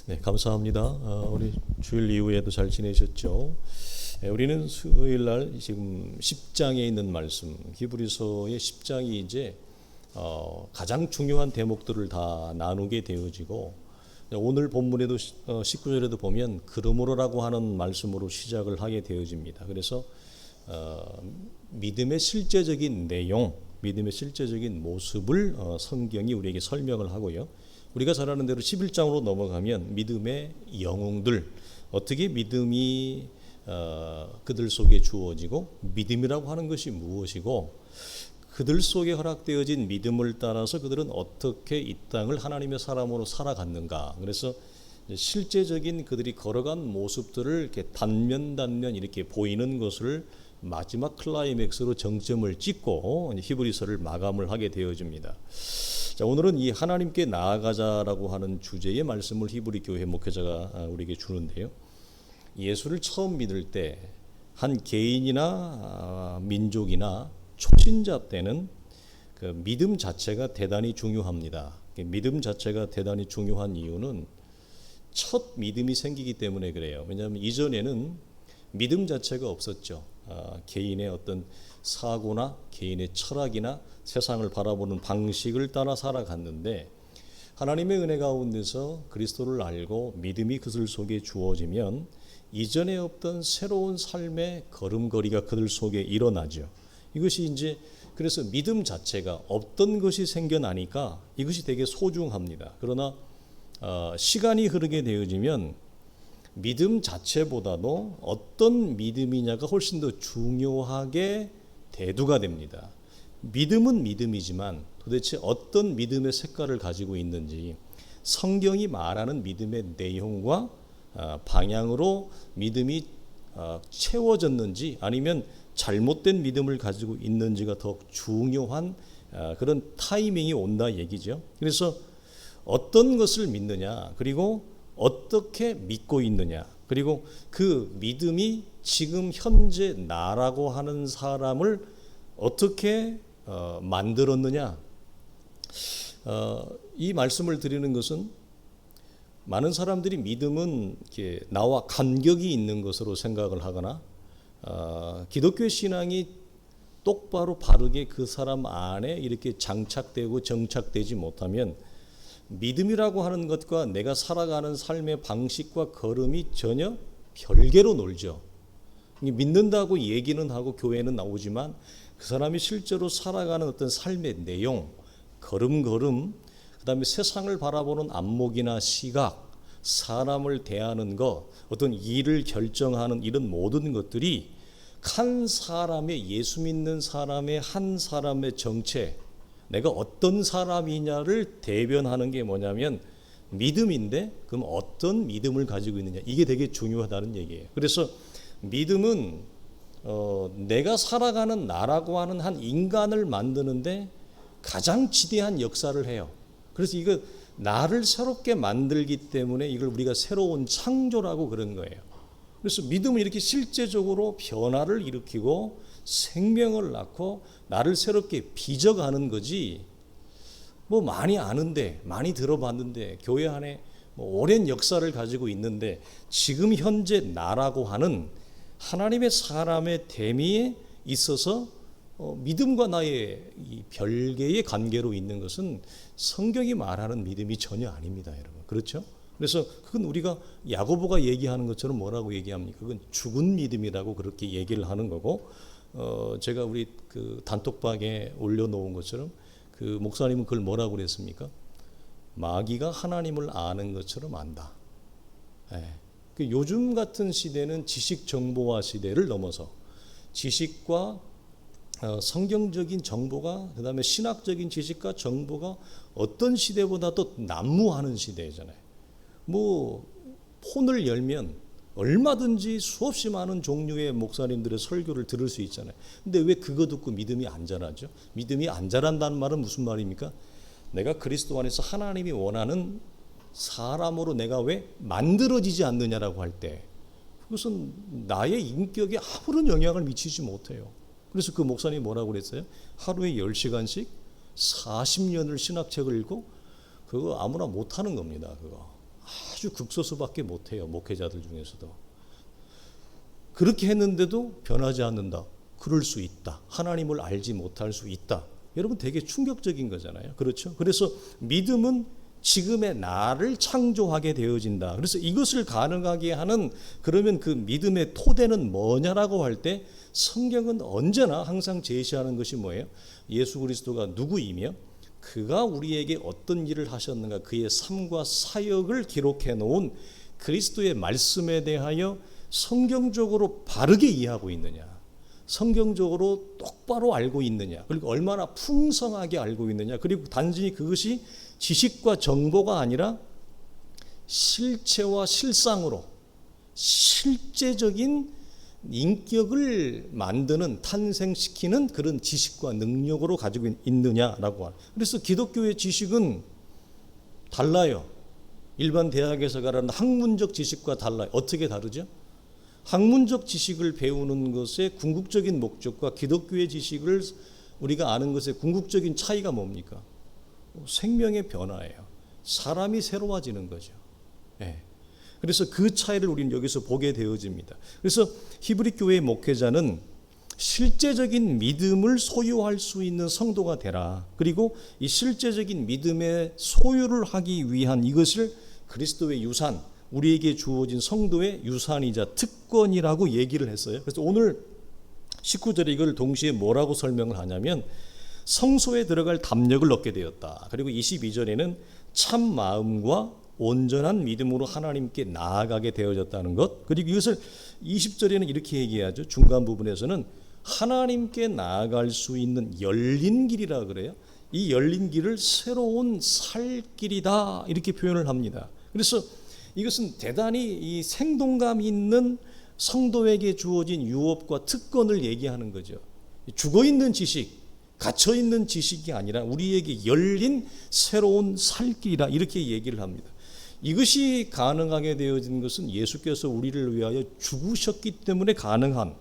네, 감사합니다. 우리 주일 이후에도 잘 지내셨죠? 우리는 수요일 날 지금 10장에 있는 말씀, 히브리서의 10장이 이제 가장 중요한 대목들을 다 나누게 되어지고, 오늘 본문에도 19절에도 보면 그러므로라고 하는 말씀으로 시작을 하게 되어집니다. 그래서 믿음의 실제적인 내용, 믿음의 실제적인 모습을 성경이 우리에게 설명을 하고요. 우리가 잘 아는 대로 11장으로 넘어가면 믿음의 영웅들, 어떻게 믿음이 그들 속에 주어지고 믿음이라고 하는 것이 무엇이고 그들 속에 허락되어진 믿음을 따라서 그들은 어떻게 이 땅을 하나님의 사람으로 살아갔는가. 그래서 실제적인 그들이 걸어간 모습들을 이렇게 단면 이렇게 보이는 것을 마지막 클라이맥스로 정점을 찍고 히브리서를 마감을 하게 되어집니다. 자, 오늘은 이 하나님께 나아가자라고 하는 주제의 말씀을 히브리 교회 목회자가 우리에게 주는데요. 예수를 처음 믿을 때 한 개인이나 민족이나 초신자 때는 그 믿음 자체가 대단히 중요합니다. 믿음 자체가 대단히 중요한 이유는 첫 믿음이 생기기 때문에 그래요. 왜냐하면 이전에는 믿음 자체가 없었죠. 개인의 어떤 사고나 개인의 철학이나 세상을 바라보는 방식을 따라 살아갔는데 하나님의 은혜 가운데서 그리스도를 알고 믿음이 그들 속에 주어지면 이전에 없던 새로운 삶의 걸음걸이가 그들 속에 일어나죠. 이것이 이제 그래서 믿음 자체가 없던 것이 생겨나니까 이것이 되게 소중합니다. 그러나 시간이 흐르게 되어지면 믿음 자체보다도 어떤 믿음이냐가 훨씬 더 중요하게 대두가 됩니다. 믿음은 믿음이지만 도대체 어떤 믿음의 색깔을 가지고 있는지 성경이 말하는 믿음의 내용과 방향으로 믿음이 채워졌는지 아니면 잘못된 믿음을 가지고 있는지가 더 중요한 그런 타이밍이 온다 얘기죠. 그래서 어떤 것을 믿느냐, 그리고 어떻게 믿고 있느냐, 그리고 그 믿음이 지금 현재 나라고 하는 사람을 어떻게 만들었느냐. 이 말씀을 드리는 것은 많은 사람들이 믿음은 이렇게 나와 간격이 있는 것으로 생각을 하거나 기독교 신앙이 똑바로 바르게 그 사람 안에 이렇게 장착되고 정착되지 못하면 믿음이라고 하는 것과 내가 살아가는 삶의 방식과 걸음이 전혀 별개로 놀죠. 믿는다고 얘기는 하고 교회는 나오지만 그 사람이 실제로 살아가는 어떤 삶의 내용, 걸음, 그 다음에 세상을 바라보는 안목이나 시각, 사람을 대하는 것, 어떤 일을 결정하는 이런 모든 것들이 한 사람의 예수 믿는 사람의 한 사람의 정체, 내가 어떤 사람이냐를 대변하는 게 뭐냐면 믿음인데 그럼 어떤 믿음을 가지고 있느냐, 이게 되게 중요하다는 얘기예요. 그래서 믿음은 내가 살아가는 나라고 하는 한 인간을 만드는데 가장 지대한 역사를 해요. 그래서 이거 나를 새롭게 만들기 때문에 이걸 우리가 새로운 창조라고 그런 거예요. 그래서 믿음은 이렇게 실제적으로 변화를 일으키고 생명을 낳고 나를 새롭게 빚어가는 거지. 뭐 많이 아는데, 많이 들어봤는데, 교회 안에 뭐 오랜 역사를 가지고 있는데 지금 현재 나라고 하는 하나님의 사람의 대미에 있어서 믿음과 나의 이 별개의 관계로 있는 것은 성경이 말하는 믿음이 전혀 아닙니다, 여러분. 그렇죠? 그래서 그건 우리가 야고보가 얘기하는 것처럼 뭐라고 얘기합니까? 그건 죽은 믿음이라고 그렇게 얘기를 하는 거고, 제가 우리 그 단톡방에 올려놓은 것처럼 그 목사님은 그걸 뭐라고 그랬습니까? 마귀가 하나님을 아는 것처럼 안다. 그 요즘 같은 시대는 지식 정보화 시대를 넘어서 지식과 성경적인 정보가, 그 다음에 신학적인 지식과 정보가 어떤 시대보다도 난무하는 시대잖아요. 뭐 폰을 열면 얼마든지 수없이 많은 종류의 목사님들의 설교를 들을 수 있잖아요. 근데 왜 그거 듣고 믿음이 안 자라죠? 믿음이 안 자란다는 말은 무슨 말입니까? 내가 그리스도 안에서 하나님이 원하는 사람으로 내가 왜 만들어지지 않느냐라고 할 때 그것은 나의 인격에 아무런 영향을 미치지 못해요. 그래서 그 목사님이 뭐라고 그랬어요? 하루에 10시간씩 40년을 신학책을 읽고 그거 아무나 못하는 겁니다. 그거 아주 극소수밖에 못해요. 목회자들 중에서도. 그렇게 했는데도 변하지 않는다. 그럴 수 있다. 하나님을 알지 못할 수 있다. 여러분 되게 충격적인 거잖아요. 그렇죠? 그래서 믿음은 지금의 나를 창조하게 되어진다. 그래서 이것을 가능하게 하는 그러면 그 믿음의 토대는 뭐냐라고 할 때 성경은 언제나 항상 제시하는 것이 뭐예요? 예수 그리스도가 누구이며 그가 우리에게 어떤 일을 하셨는가 그의 삶과 사역을 기록해 놓은 그리스도의 말씀에 대하여 성경적으로 바르게 이해하고 있느냐, 성경적으로 똑바로 알고 있느냐, 그리고 얼마나 풍성하게 알고 있느냐, 그리고 단순히 그것이 지식과 정보가 아니라 실체와 실상으로 실제적인 인격을 만드는 탄생시키는 그런 지식과 능력으로 가지고 있느냐라고 하는. 그래서 기독교의 지식은 달라요. 일반 대학에서 가르치는 학문적 지식과 달라요. 어떻게 다르죠? 학문적 지식을 배우는 것의 궁극적인 목적과 기독교의 지식을 우리가 아는 것의 궁극적인 차이가 뭡니까? 생명의 변화예요. 사람이 새로워지는 거죠. 네. 그래서 그 차이를 우리는 여기서 보게 되어집니다. 그래서 히브리 교회의 목회자는 실제적인 믿음을 소유할 수 있는 성도가 되라. 그리고 이 실제적인 믿음의 소유를 하기 위한 이것을 그리스도의 유산, 우리에게 주어진 성도의 유산이자 특권이라고 얘기를 했어요. 그래서 오늘 19절에 이걸 동시에 뭐라고 설명을 하냐면 성소에 들어갈 담력을 얻게 되었다. 그리고 22절에는 참 마음과 온전한 믿음으로 하나님께 나아가게 되어졌다는 것. 그리고 이것을 20절에는 이렇게 얘기하죠. 중간 부분에서는 하나님께 나아갈 수 있는 열린 길이라 그래요. 이 열린 길을 새로운 살 길이다 이렇게 표현을 합니다. 그래서 이것은 대단히 이 생동감 있는 성도에게 주어진 유업과 특권을 얘기하는 거죠. 죽어있는 지식, 갇혀있는 지식이 아니라 우리에게 열린 새로운 살 길이다 이렇게 얘기를 합니다. 이것이 가능하게 되어진 것은 예수께서 우리를 위하여 죽으셨기 때문에 가능한,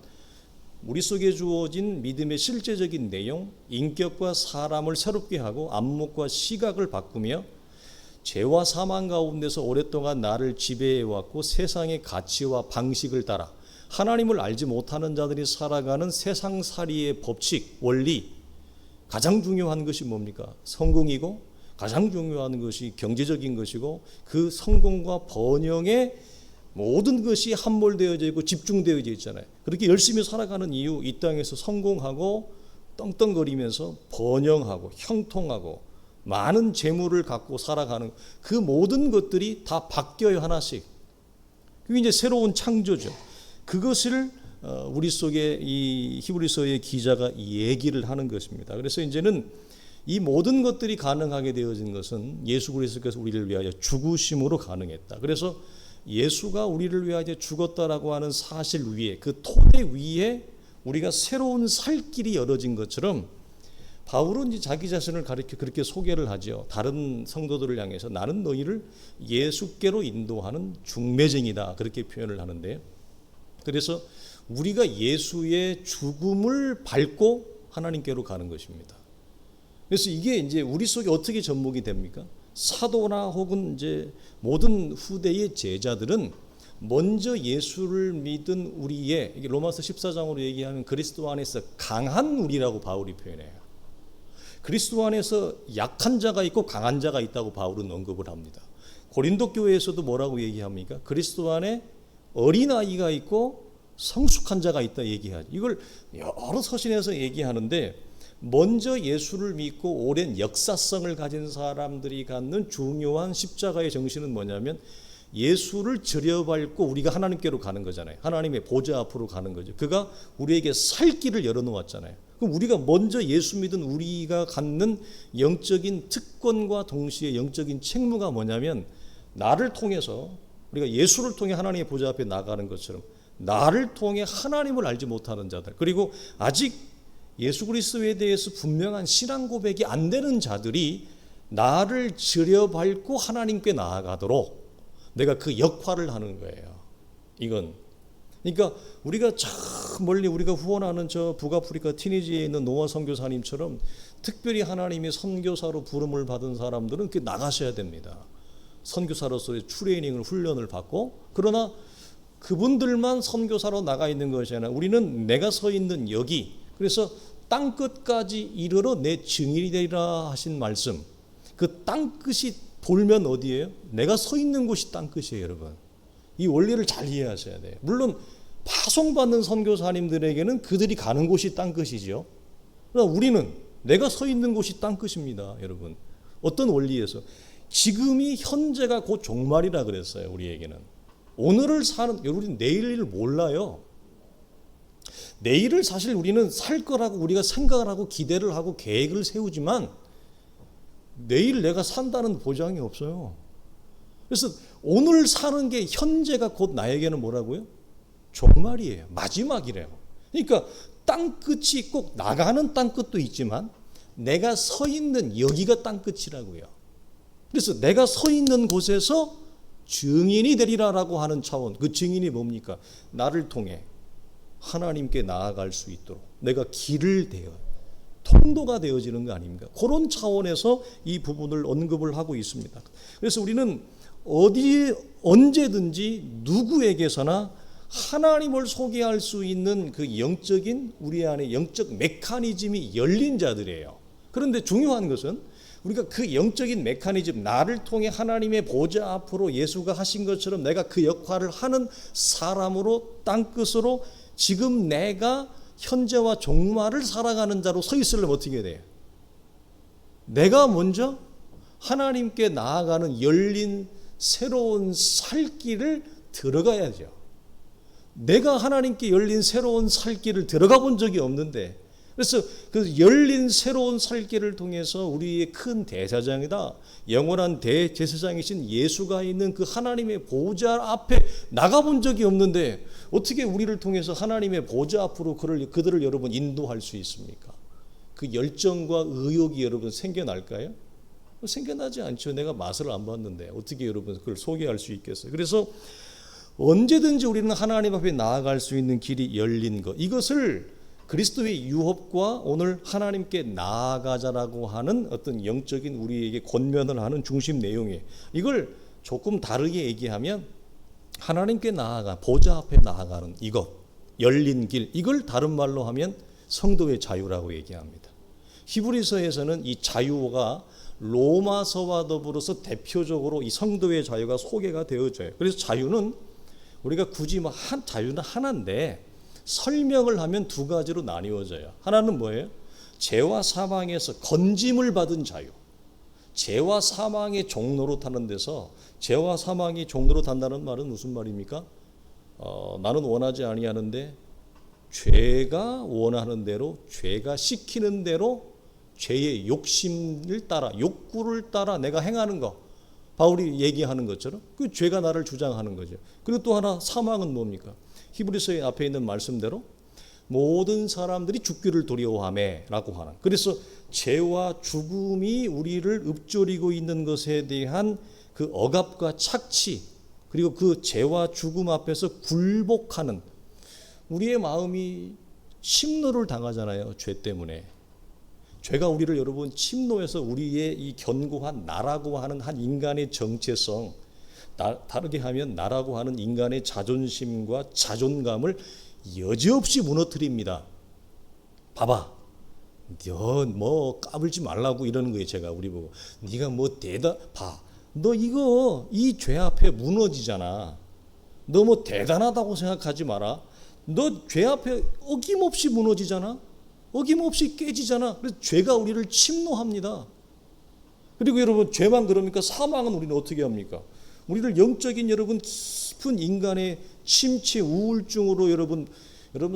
우리 속에 주어진 믿음의 실제적인 내용, 인격과 사람을 새롭게 하고 안목과 시각을 바꾸며 죄와 사망 가운데서 오랫동안 나를 지배해왔고 세상의 가치와 방식을 따라 하나님을 알지 못하는 자들이 살아가는 세상살이의 법칙, 원리, 가장 중요한 것이 뭡니까? 성공이고 가장 중요한 것이 경제적인 것이고 그 성공과 번영의 모든 것이 함몰되어져 있고 집중되어져 있잖아요. 그렇게 열심히 살아가는 이유, 이 땅에서 성공하고 떵떵거리면서 번영하고 형통하고 많은 재물을 갖고 살아가는 그 모든 것들이 다 바뀌어요, 하나씩. 그게 이제 새로운 창조죠. 그것을 우리 속에 이 히브리서의 기자가 얘기를 하는 것입니다. 그래서 이제는 이 모든 것들이 가능하게 되어진 것은 예수 그리스도께서 우리를 위하여 죽으심으로 가능했다. 그래서 예수가 우리를 위하여 죽었다라고 하는 사실 위에, 그 토대 위에 우리가 새로운 살 길이 열어진 것처럼 바울은 이제 자기 자신을 가리켜 그렇게 소개를 하죠. 다른 성도들을 향해서 나는 너희를 예수께로 인도하는 중매쟁이다 그렇게 표현을 하는데, 그래서 우리가 예수의 죽음을 밟고 하나님께로 가는 것입니다. 그래서 이게 이제 우리 속에 어떻게 접목이 됩니까? 사도나 혹은 이제 모든 후대의 제자들은 먼저 예수를 믿은 우리의, 이게 로마서 14장으로 얘기하면 그리스도 안에서 강한 우리라고 바울이 표현해요. 그리스도 안에서 약한 자가 있고 강한 자가 있다고 바울은 언급을 합니다. 고린도 교회에서도 뭐라고 얘기합니까? 그리스도 안에 어린아이가 있고 성숙한 자가 있다 얘기하죠. 이걸 여러 서신에서 얘기하는데, 먼저 예수를 믿고 오랜 역사성을 가진 사람들이 갖는 중요한 십자가의 정신은 뭐냐면 예수를 들여밟고 우리가 하나님께로 가는 거잖아요. 하나님의 보좌 앞으로 가는 거죠. 그가 우리에게 살 길을 열어놓았잖아요. 그럼 우리가 먼저 예수 믿은 우리가 갖는 영적인 특권과 동시에 영적인 책무가 뭐냐면, 나를 통해서 우리가 예수를 통해 하나님의 보좌 앞에 나가는 것처럼 나를 통해 하나님을 알지 못하는 자들, 그리고 아직 예수 그리스도에 대해서 분명한 신앙 고백이 안 되는 자들이 나를 들여밟고 하나님께 나아가도록 내가 그 역할을 하는 거예요. 이건 그러니까 우리가 저 멀리 우리가 후원하는 저 북아프리카 티니지에 있는 노아 선교사님처럼 특별히 하나님의 선교사로 부름을 받은 사람들은 그 나가셔야 됩니다. 선교사로서의 트레이닝을 훈련을 받고 그러나 그분들만 선교사로 나가 있는 것이 아니라 우리는 내가 서 있는 여기 그래서 땅 끝까지 이르러 내 증인이 되리라 하신 말씀 그 땅 끝이 돌면 어디예요? 내가 서 있는 곳이 땅 끝이에요 여러분. 이 원리를 잘 이해하셔야 돼요. 물론 파송받는 선교사님들에게는 그들이 가는 곳이 땅 끝이죠. 그러나 우리는 내가 서 있는 곳이 땅 끝입니다 여러분. 어떤 원리에서 지금이 현재가 곧 종말이라 그랬어요 우리에게는. 오늘을 사는 우리는 내일을 몰라요. 내일을 사실 우리는 살 거라고 우리가 생각을 하고 기대를 하고 계획을 세우지만 내일 내가 산다는 보장이 없어요. 그래서 오늘 사는 게 현재가 곧 나에게는 뭐라고요? 종말이에요. 마지막이래요. 그러니까 땅 끝이 꼭 나가는 땅 끝도 있지만 내가 서 있는 여기가 땅 끝이라고요. 그래서 내가 서 있는 곳에서 증인이 되리라라고 하는 차원, 그 증인이 뭡니까? 나를 통해 하나님께 나아갈 수 있도록 내가 길을 대어 통로가 되어지는 거 아닙니까? 그런 차원에서 이 부분을 언급을 하고 있습니다. 그래서 우리는 어디에 언제든지 누구에게서나 하나님을 소개할 수 있는 그 영적인 우리 안에 영적 메커니즘이 열린 자들이에요. 그런데 중요한 것은 우리가 그 영적인 메커니즘 나를 통해 하나님의 보좌 앞으로 예수가 하신 것처럼 내가 그 역할을 하는 사람으로 땅끝으로 지금 내가 현재와 종말을 살아가는 자로 서 있으려면 어떻게 돼요? 내가 먼저 하나님께 나아가는 열린 새로운 살 길을 들어가야죠. 내가 하나님께 열린 새로운 살 길을 들어가 본 적이 없는데 그래서 그 열린 새로운 살 길을 통해서 우리의 큰 대제사장이다 영원한 대제사장이신 예수가 있는 그 하나님의 보좌 앞에 나가본 적이 없는데 어떻게 우리를 통해서 하나님의 보좌 앞으로 그들을 여러분 인도할 수 있습니까? 그 열정과 의욕이 여러분 생겨날까요? 생겨나지 않죠. 내가 맛을 안 봤는데 어떻게 여러분 그걸 소개할 수 있겠어요? 그래서 언제든지 우리는 하나님 앞에 나아갈 수 있는 길이 열린 것 이것을 그리스도의 유업과 오늘 하나님께 나아가자라고 하는 어떤 영적인 우리에게 권면을 하는 중심 내용이에요. 이걸 조금 다르게 얘기하면 하나님께 나아가 보좌 앞에 나아가는 이것 열린 길 이걸 다른 말로 하면 성도의 자유라고 얘기합니다. 히브리서에서는 이 자유가 로마서와 더불어서 대표적으로 이 성도의 자유가 소개가 되어져요. 그래서 자유는 우리가 굳이 자유는 하나인데 설명을 하면 두 가지로 나뉘어져요. 하나는 뭐예요? 죄와 사망에서 건짐을 받은 자유. 죄와 사망의 종로로 타는 데서 죄와 사망이 종로로 탄다는 말은 무슨 말입니까? 나는 원하지 아니하는데 죄가 원하는 대로 죄가 시키는 대로 죄의 욕심을 따라 욕구를 따라 내가 행하는 거 바울이 얘기하는 것처럼 그 죄가 나를 주장하는 거죠. 그리고 또 하나 사망은 뭡니까? 히브리서의 앞에 있는 말씀대로 모든 사람들이 죽기를 두려워하매라고 하는 그래서 죄와 죽음이 우리를 읊조리고 있는 것에 대한 그 억압과 착취 그리고 그 죄와 죽음 앞에서 굴복하는 우리의 마음이 침노를 당하잖아요. 죄 때문에. 죄가 우리를 여러분 침노해서 우리의 이 견고한 나라고 하는 한 인간의 정체성 다르게 하면 나라고 하는 인간의 자존심과 자존감을 여지없이 무너뜨립니다. 봐봐. 너 뭐 까불지 말라고 이러는 거예요. 제가 우리 보고. 네가 뭐 봐. 너 이거 이 죄 앞에 무너지잖아. 너 뭐 대단하다고 생각하지 마라. 너 죄 앞에 어김없이 무너지잖아. 어김없이 깨지잖아. 그래서 죄가 우리를 침노합니다. 그리고 여러분 죄만 그럽니까? 사망은 우리는 어떻게 합니까? 우리를 영적인 여러분 깊은 인간의 침체 우울증으로 여러분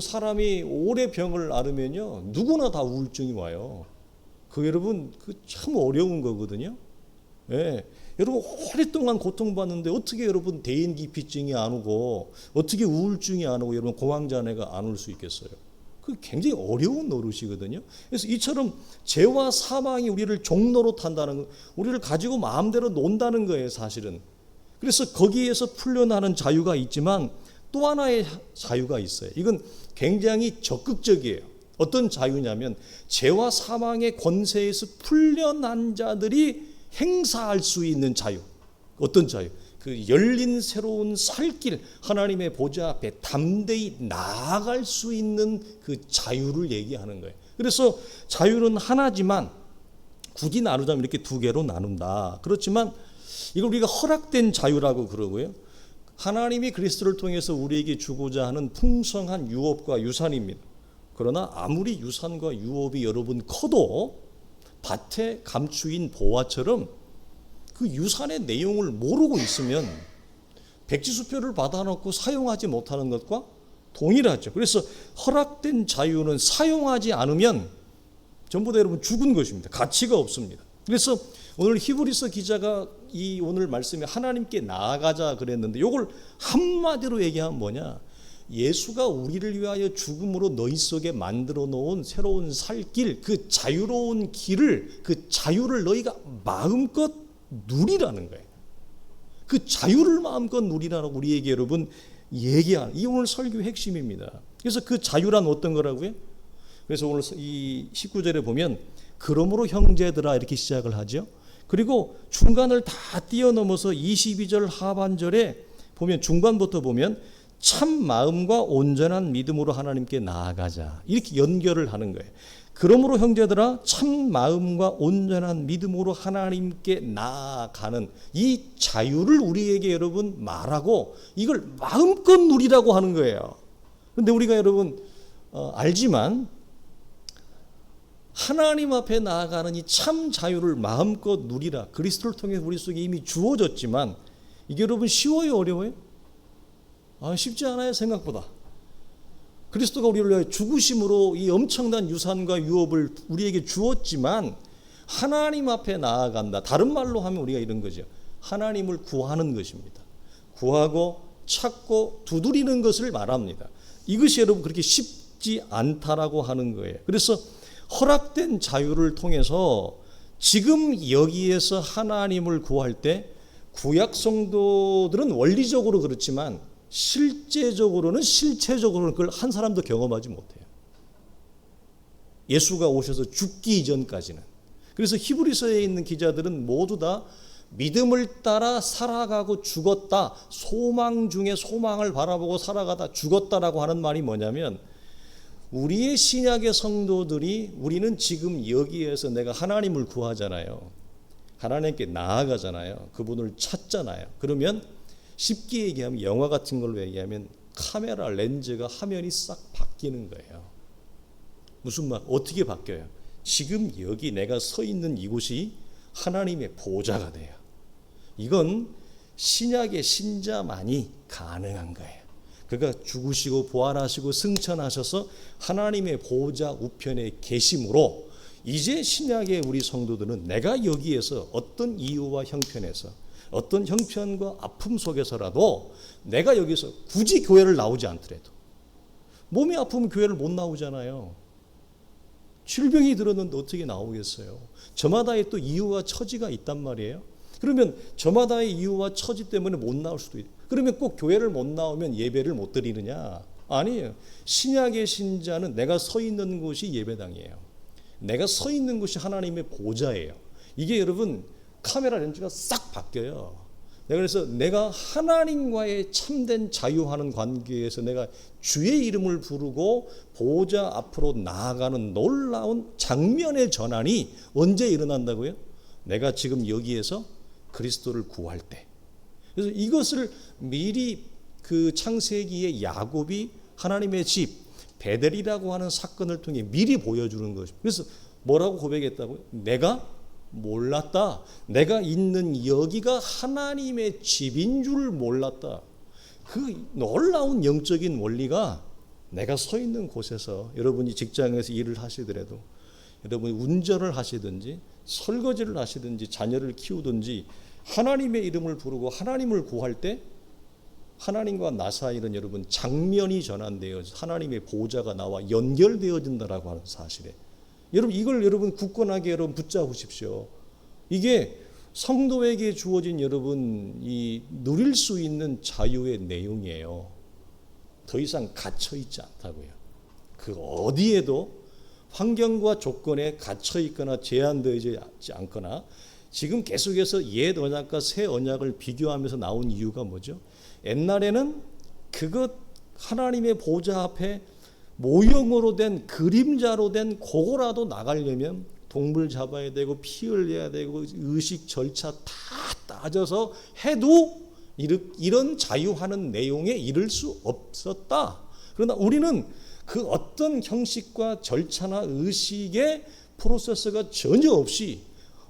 사람이 오래 병을 앓으면요 누구나 다 우울증이 와요. 그 여러분 그 참 어려운 거거든요. 예. 여러분 오랫동안 고통받는데 어떻게 여러분 대인기피증이 안 오고 어떻게 우울증이 안 오고 여러분 공황장애가 안 올 수 있겠어요? 그 굉장히 어려운 노릇이거든요. 그래서 이처럼 죄와 사망이 우리를 종로로 탄다는 거, 우리를 가지고 마음대로 논다는 거예요, 사실은. 그래서 거기에서 풀려나는 자유가 있지만 또 하나의 자유가 있어요. 이건 굉장히 적극적이에요. 어떤 자유냐면 죄와 사망의 권세에서 풀려난 자들이 행사할 수 있는 자유. 어떤 자유? 그 열린 새로운 살길, 하나님의 보좌 앞에 담대히 나아갈 수 있는 그 자유를 얘기하는 거예요. 그래서 자유는 하나지만 굳이 나누자면 이렇게 두 개로 나눈다. 그렇지만 이걸 우리가 허락된 자유라고 그러고요. 하나님이 그리스도를 통해서 우리에게 주고자 하는 풍성한 유업과 유산입니다. 그러나 아무리 유산과 유업이 여러분 커도 밭에 감추인 보화처럼 그 유산의 내용을 모르고 있으면 백지수표를 받아놓고 사용하지 못하는 것과 동일하죠. 그래서 허락된 자유는 사용하지 않으면 전부 다 여러분 죽은 것입니다. 가치가 없습니다. 그래서 오늘 히브리서 기자가 이 오늘 말씀에 하나님께 나아가자 그랬는데 이걸 한마디로 얘기하면 뭐냐? 예수가 우리를 위하여 죽음으로 너희 속에 만들어 놓은 새로운 살 길, 그 자유로운 길을, 그 자유를 너희가 마음껏 누리라는 거예요. 그 자유를 마음껏 누리라고 우리에게 여러분 얘기하는, 이 오늘 설교의 핵심입니다. 그래서 그 자유란 어떤 거라고요? 그래서 오늘 이 19절에 보면 그러므로 형제들아 이렇게 시작을 하죠. 그리고 중간을 다 뛰어넘어서 22절 하반절에 보면 중반부터 보면 참 마음과 온전한 믿음으로 하나님께 나아가자 이렇게 연결을 하는 거예요. 그러므로 형제들아 참 마음과 온전한 믿음으로 하나님께 나아가는 이 자유를 우리에게 여러분 말하고 이걸 마음껏 누리라고 하는 거예요. 그런데 우리가 여러분 알지만 하나님 앞에 나아가는 이 참 자유를 마음껏 누리라. 그리스도를 통해 우리 속에 이미 주어졌지만 이게 여러분 쉬워요, 어려워요? 쉽지 않아요, 생각보다. 그리스도가 우리를 위하여 죽으심으로 이 엄청난 유산과 유업을 우리에게 주었지만 하나님 앞에 나아간다. 다른 말로 하면 우리가 이런 거죠. 하나님을 구하는 것입니다. 구하고 찾고 두드리는 것을 말합니다. 이것이 여러분 그렇게 쉽지 않다라고 하는 거예요. 그래서 허락된 자유를 통해서 지금 여기에서 하나님을 구할 때 구약 성도들은 원리적으로 그렇지만 실제적으로는 그걸 한 사람도 경험하지 못해요. 예수가 오셔서 죽기 이전까지는. 그래서 히브리서에 있는 기자들은 모두 다 믿음을 따라 살아가고 죽었다, 소망 중에 소망을 바라보고 살아가다 죽었다라고 하는 말이 뭐냐면 우리의 신약의 성도들이 우리는 지금 여기에서 내가 하나님을 구하잖아요. 하나님께 나아가잖아요. 그분을 찾잖아요. 그러면 쉽게 얘기하면 영화 같은 걸로 얘기하면 카메라 렌즈가 화면이 싹 바뀌는 거예요. 무슨 말? 어떻게 바뀌어요? 지금 여기 내가 서 있는 이곳이 하나님의 보좌가 돼요. 이건 신약의 신자만이 가능한 거예요. 그가 죽으시고 부활하시고 승천하셔서 하나님의 보좌 우편에 계심으로 이제 신약의 우리 성도들은 내가 여기에서 어떤 이유와 형편에서 어떤 형편과 아픔 속에서라도 내가 여기서 굳이 교회를 나오지 않더라도 몸이 아프면 교회를 못 나오잖아요. 질병이 들었는데 어떻게 나오겠어요? 저마다의 또 이유와 처지가 있단 말이에요. 그러면 저마다의 이유와 처지 때문에 못 나올 수도 있고 그러면 꼭 교회를 못 나오면 예배를 못 드리느냐? 아니에요. 신약의 신자는 내가 서 있는 곳이 예배당이에요. 내가 서 있는 곳이 하나님의 보좌예요. 이게 여러분 카메라 렌즈가 싹 바뀌어요. 그래서 내가 하나님과의 참된 자유하는 관계에서 내가 주의 이름을 부르고 보좌 앞으로 나아가는 놀라운 장면의 전환이 언제 일어난다고요? 내가 지금 여기에서 그리스도를 구할 때. 그래서 이것을 미리 그 창세기의 야곱이 하나님의 집 베델이라고 하는 사건을 통해 미리 보여주는 것입니다. 그래서 뭐라고 고백했다고요? 내가 몰랐다. 내가 있는 여기가 하나님의 집인 줄 몰랐다. 그 놀라운 영적인 원리가 내가 서 있는 곳에서 여러분이 직장에서 일을 하시더라도 여러분이 운전을 하시든지 설거지를 하시든지 자녀를 키우든지 하나님의 이름을 부르고 하나님을 구할 때 하나님과 나 사이는 여러분 장면이 전환되어 하나님의 보좌가 나와 연결되어진다라고 하는 사실에 여러분 이걸 여러분 굳건하게 여러분 붙잡으십시오. 이게 성도에게 주어진 여러분 이 누릴 수 있는 자유의 내용이에요. 더 이상 갇혀 있지 않다고요. 그 어디에도 환경과 조건에 갇혀 있거나 제한되지 않거나 지금 계속해서 옛 언약과 새 언약을 비교하면서 나온 이유가 뭐죠? 옛날에는 그것 하나님의 보좌 앞에 모형으로 된 그림자로 된 그거라도 나가려면 동물 잡아야 되고 피 흘려야 되고 의식 절차 다 따져서 해도 이런 자유하는 내용에 이를 수 없었다. 그러나 우리는 그 어떤 형식과 절차나 의식의 프로세스가 전혀 없이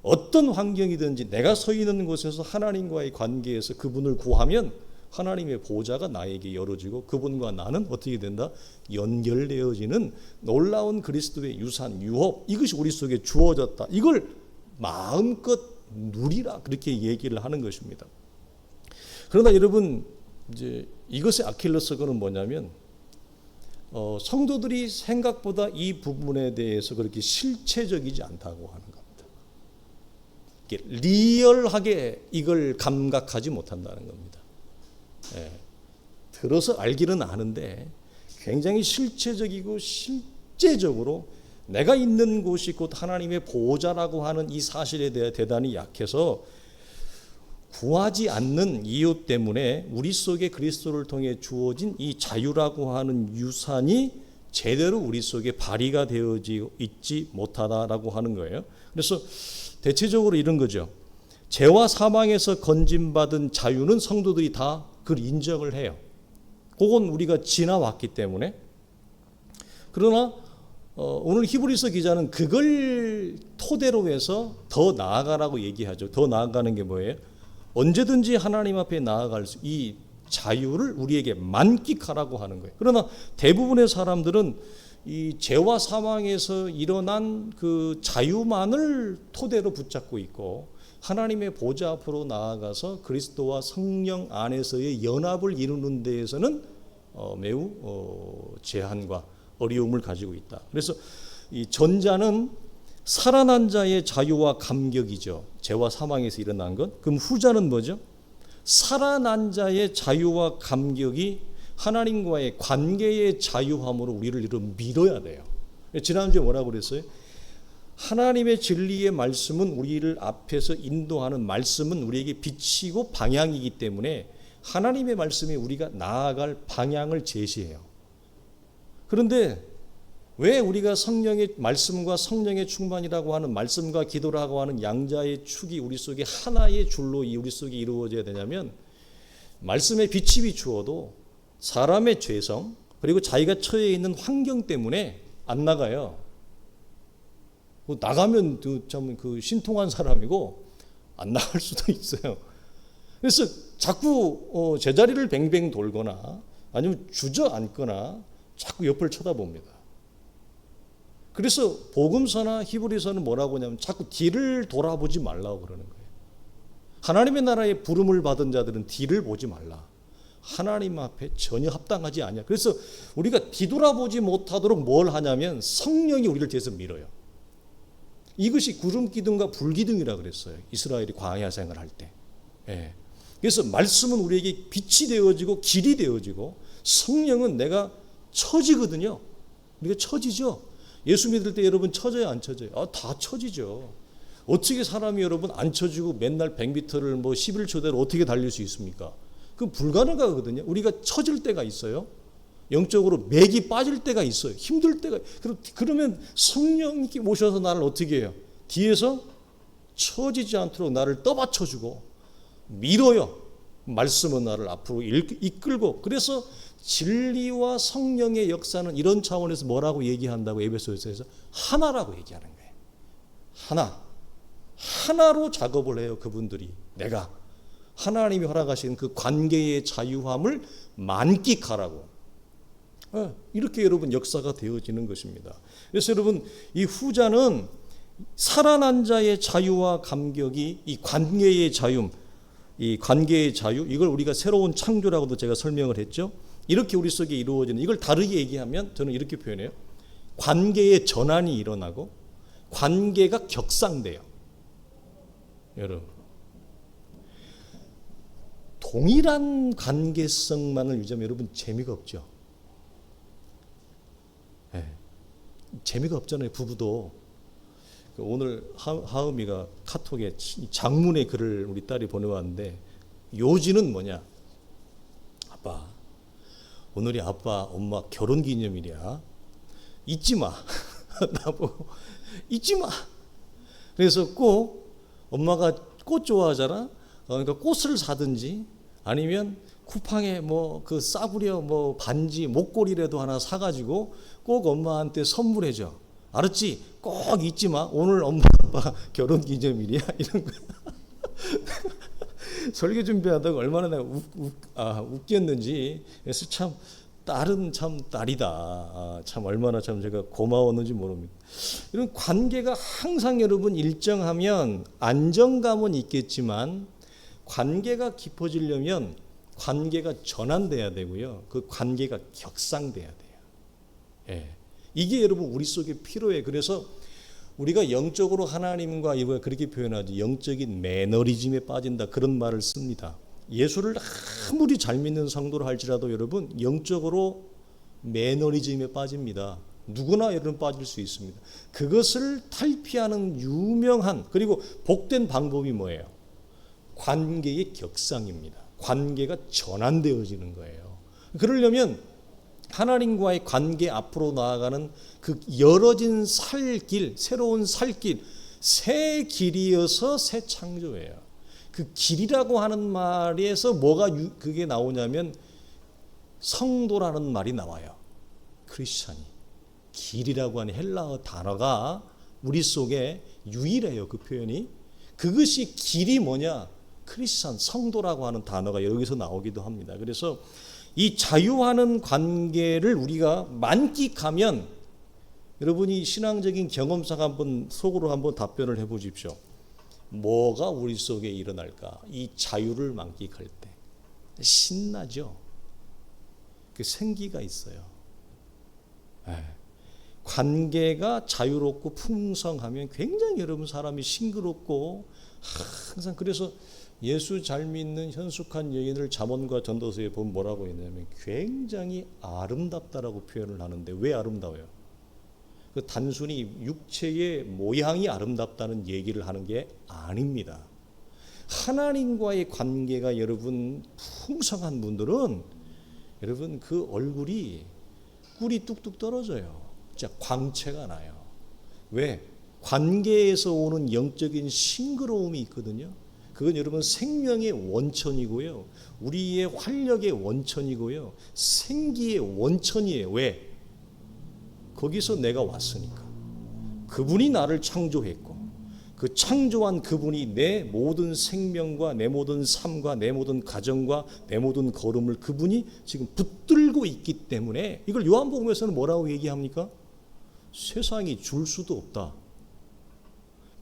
어떤 환경이든지 내가 서 있는 곳에서 하나님과의 관계에서 그분을 구하면 하나님의 보좌가 나에게 열어지고 그분과 나는 어떻게 된다? 연결되어지는 놀라운 그리스도의 유산, 유업, 이것이 우리 속에 주어졌다. 이걸 마음껏 누리라, 그렇게 얘기를 하는 것입니다. 그러나 여러분, 이제 이것의 아킬레스건은 뭐냐면 성도들이 생각보다 이 부분에 대해서 그렇게 실체적이지 않다고 하는 겁니다. 리얼하게 이걸 감각하지 못한다는 겁니다. 예, 들어서 알기는 아는데 굉장히 실체적이고 실제적으로 내가 있는 곳이 곧 하나님의 보호자라고 하는 이 사실에 대해 대단히 약해서 구하지 않는 이유 때문에 우리 속에 그리스도를 통해 주어진 이 자유라고 하는 유산이 제대로 우리 속에 발휘가 되어지고 있지 못하다라고 하는 거예요. 그래서 대체적으로 이런 거죠. 죄와 사망에서 건진받은 자유는 성도들이 다 그걸 인정을 해요. 그건 우리가 지나왔기 때문에. 그러나 오늘 히브리서 기자는 그걸 토대로 해서 더 나아가라고 얘기하죠. 더 나아가는 게 뭐예요? 언제든지 하나님 앞에 나아갈 수, 이 자유를 우리에게 만끽하라고 하는 거예요. 그러나 대부분의 사람들은 이 죄와 사망에서 일어난 그 자유만을 토대로 붙잡고 있고 하나님의 보좌 앞으로 나아가서 그리스도와 성령 안에서의 연합을 이루는 데에서는 매우 제한과 어려움을 가지고 있다. 그래서 이 전자는 살아난 자의 자유와 감격이죠. 죄와 사망에서 일어난 것. 그럼 후자는 뭐죠? 살아난 자의 자유와 감격이 하나님과의 관계의 자유함으로 우리를 이렇게 밀어야 돼요. 지난주에 뭐라고 그랬어요? 하나님의 진리의 말씀은 우리를 앞에서 인도하는 말씀은 우리에게 비치고 방향이기 때문에 하나님의 말씀이 우리가 나아갈 방향을 제시해요. 그런데 왜 우리가 성령의 말씀과 성령의 충만이라고 하는 말씀과 기도라고 하는 양자의 축이 우리 속에 하나의 줄로 우리 속에 이루어져야 되냐면 말씀의 빛이 비추어도 사람의 죄성 그리고 자기가 처해 있는 환경 때문에 안 나가요. 나가면 참 신통한 사람이고 안 나갈 수도 있어요. 그래서 자꾸 제자리를 뱅뱅 돌거나 아니면 주저앉거나 자꾸 옆을 쳐다봅니다. 그래서 복음서나 히브리서는 뭐라고 하냐면 자꾸 뒤를 돌아보지 말라고 그러는 거예요. 하나님의 나라에 부름을 받은 자들은 뒤를 보지 말라. 하나님 앞에 전혀 합당하지 않냐. 그래서 우리가 뒤돌아보지 못하도록 뭘 하냐면 성령이 우리를 뒤에서 밀어요. 이것이 구름 기둥과 불 기둥이라 그랬어요. 이스라엘이 광야 생활할 때. 예. 그래서 말씀은 우리에게 빛이 되어지고 길이 되어지고 성령은 내가 처지거든요. 우리가 처지죠. 예수 믿을 때 여러분 처져요, 안 처져요? 다 처지죠. 어떻게 사람이 여러분 안 처지고 맨날 100m를 뭐 11초대로 어떻게 달릴 수 있습니까? 그 불가능하거든요. 우리가 처질 때가 있어요. 영적으로 맥이 빠질 때가 있어요. 힘들 때가. 그러면 성령님께 모셔서 나를 어떻게 해요? 뒤에서 처지지 않도록 나를 떠받쳐주고 밀어요. 말씀은 나를 앞으로 이끌고. 그래서 진리와 성령의 역사는 이런 차원에서 뭐라고 얘기한다고 에베소서에서 하나라고 얘기하는 거예요. 하나로 작업을 해요. 그분들이. 내가 하나님이 허락하신 그 관계의 자유함을 만끽하라고. 이렇게 여러분 역사가 되어지는 것입니다. 그래서 여러분 이 후자는 살아난 자의 자유와 감격이 이 관계의 자유, 이걸 우리가 새로운 창조라고도 제가 설명을 했죠. 이렇게 우리 속에 이루어지는, 이걸 다르게 얘기하면 저는 이렇게 표현해요. 관계의 전환이 일어나고 관계가 격상돼요. 여러분, 동일한 관계성만을 유지하면 여러분 재미가 없죠. 재미가 없잖아요. 부부도. 오늘 하음이가 카톡에 장문의 글을 우리 딸이 보내왔는데 요지는 뭐냐? 아빠, 오늘이 아빠 엄마 결혼기념일이야. 잊지 마. 나보고 잊지 마. 그래서 꼭 엄마가 꽃 좋아하잖아. 그러니까 꽃을 사든지 아니면 쿠팡에 뭐 그 싸구려 뭐 반지 목걸이라도 하나 사가지고 꼭 엄마한테 선물해줘. 알았지? 꼭 잊지 마. 오늘 엄마 아빠 결혼 기념일이야. 이런 거. 설교 준비하다가 얼마나 내가 웃겼는지. 그래서 참 딸은 참 딸이다. 참 얼마나 참 제가 고마웠는지 모릅니다. 이런 관계가 항상 여러분 일정하면 안정감은 있겠지만 관계가 깊어지려면 관계가 전환돼야 되고요. 그 관계가 격상돼야 돼요. 예. 이게 여러분 우리 속에 필요해. 그래서 우리가 영적으로 하나님과 이거 그렇게 표현하지, 영적인 매너리즘에 빠진다 그런 말을 씁니다. 예수를 아무리 잘 믿는 성도로 할지라도 여러분 영적으로 매너리즘에 빠집니다. 누구나 여러분 빠질 수 있습니다. 그것을 탈피하는 유명한 그리고 복된 방법이 뭐예요? 관계의 격상입니다. 관계가 전환되어지는 거예요. 그러려면 하나님과의 관계 앞으로 나아가는 그 열어진 살길, 새로운 살길, 새 길이어서 새 창조예요. 그 길이라고 하는 말에서 뭐가 그게 나오냐면 성도라는 말이 나와요. 크리스찬이. 길이라고 하는 헬라어 단어가 우리 속에 유일해요. 그 표현이. 그것이 길이 뭐냐? 크리스찬, 성도라고 하는 단어가 여기서 나오기도 합니다. 그래서 이 자유하는 관계를 우리가 만끽하면 여러분이 신앙적인 경험상 한번 속으로 한번 답변을 해보십시오. 뭐가 우리 속에 일어날까? 이 자유를 만끽할 때 신나죠. 그 생기가 있어요. 관계가 자유롭고 풍성하면 굉장히 여러분 사람이 싱그럽고 항상 그래서 예수 잘 믿는 현숙한 여인을 잠언과 전도서에 보면 뭐라고 했냐면 굉장히 아름답다라고 표현을 하는데 왜 아름다워요? 그 단순히 육체의 모양이 아름답다는 얘기를 하는 게 아닙니다. 하나님과의 관계가 여러분 풍성한 분들은 여러분 그 얼굴이 꿀이 뚝뚝 떨어져요. 진짜 광채가 나요. 왜? 관계에서 오는 영적인 싱그러움이 있거든요. 그건 여러분 생명의 원천이고요. 우리의 활력의 원천이고요. 생기의 원천이에요. 왜? 거기서 내가 왔으니까. 그분이 나를 창조했고 그 창조한 그분이 내 모든 생명과 내 모든 삶과 내 모든 가정과 내 모든 걸음을 그분이 지금 붙들고 있기 때문에 이걸 요한복음에서는 뭐라고 얘기합니까? 세상이 줄 수도 없다.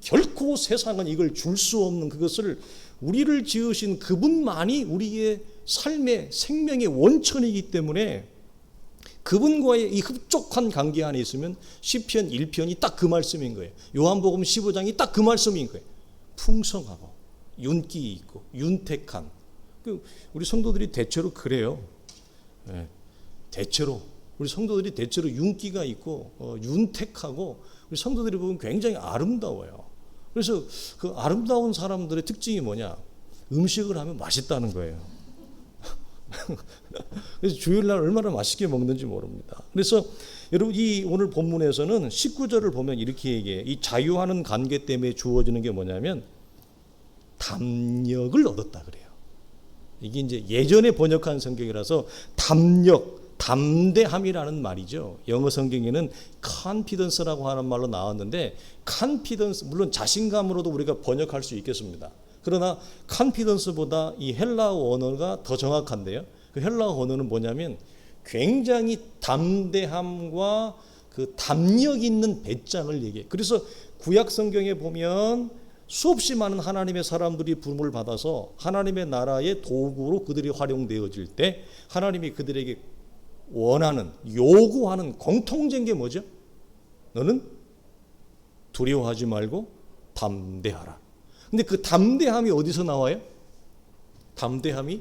결코 세상은 이걸 줄 수 없는 그것을 우리를 지으신 그분만이 우리의 삶의 생명의 원천이기 때문에 그분과의 이 흡족한 관계 안에 있으면 시편 1편이 딱 그 말씀인 거예요. 요한복음 15장이 딱 그 말씀인 거예요. 풍성하고 윤기 있고 윤택한. 우리 성도들이 대체로 그래요. 대체로 우리 성도들이 대체로 윤기가 있고 윤택하고 우리 성도들이 보면 굉장히 아름다워요. 그래서 그 아름다운 사람들의 특징이 뭐냐? 음식을 하면 맛있다는 거예요. 그래서 주일날 얼마나 맛있게 먹는지 모릅니다. 그래서 여러분 이 오늘 본문에서는 19절을 보면 이렇게 얘기해요. 이 자유하는 관계 때문에 주어지는 게 뭐냐면 담력을 얻었다 그래요. 이게 이제 예전에 번역한 성경이라서 담대함이라는 말이죠. 영어 성경에는 confidence라고 하는 말로 나왔는데 confidence 물론 자신감으로도 우리가 번역할 수 있겠습니다. 그러나 confidence보다 이 헬라어 언어가 더 정확한데요. 그 헬라어 언어는 뭐냐면 굉장히 담대함과 그 담력 있는 배짱을 얘기해요. 그래서 구약 성경에 보면 수없이 많은 하나님의 사람들이 부름을 받아서 하나님의 나라의 도구로 그들이 활용되어질 때 하나님이 그들에게 원하는 요구하는 공통된 게 뭐죠? 너는 두려워하지 말고 담대하라. 근데 그 담대함이 어디서 나와요? 담대함이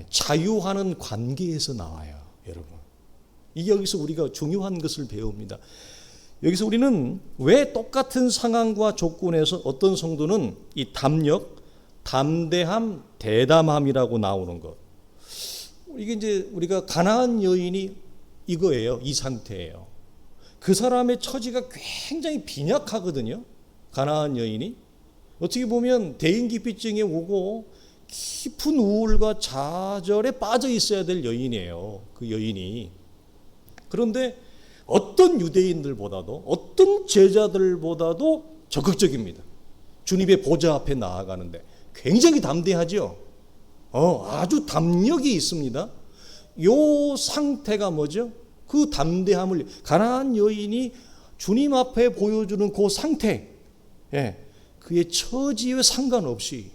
자유하는 관계에서 나와요, 여러분. 이게 여기서 우리가 중요한 것을 배웁니다. 여기서 우리는 왜 똑같은 상황과 조건에서 어떤 성도는 이 담력, 담대함, 대담함이라고 나오는 것. 이게 이제 우리가 가나안 여인이 이거예요. 이 상태예요. 그 사람의 처지가 굉장히 빈약하거든요. 가나안 여인이. 어떻게 보면 대인기피증에 오고 깊은 우울과 좌절에 빠져 있어야 될 여인이에요. 그 여인이. 그런데 어떤 유대인들보다도 어떤 제자들보다도 적극적입니다. 주님의 보좌 앞에 나아가는데 굉장히 담대하죠. 아주 담력이 있습니다. 요 상태가 뭐죠? 그 담대함을 가나안 여인이 주님 앞에 보여주는 그 상태, 그의 처지에 상관없이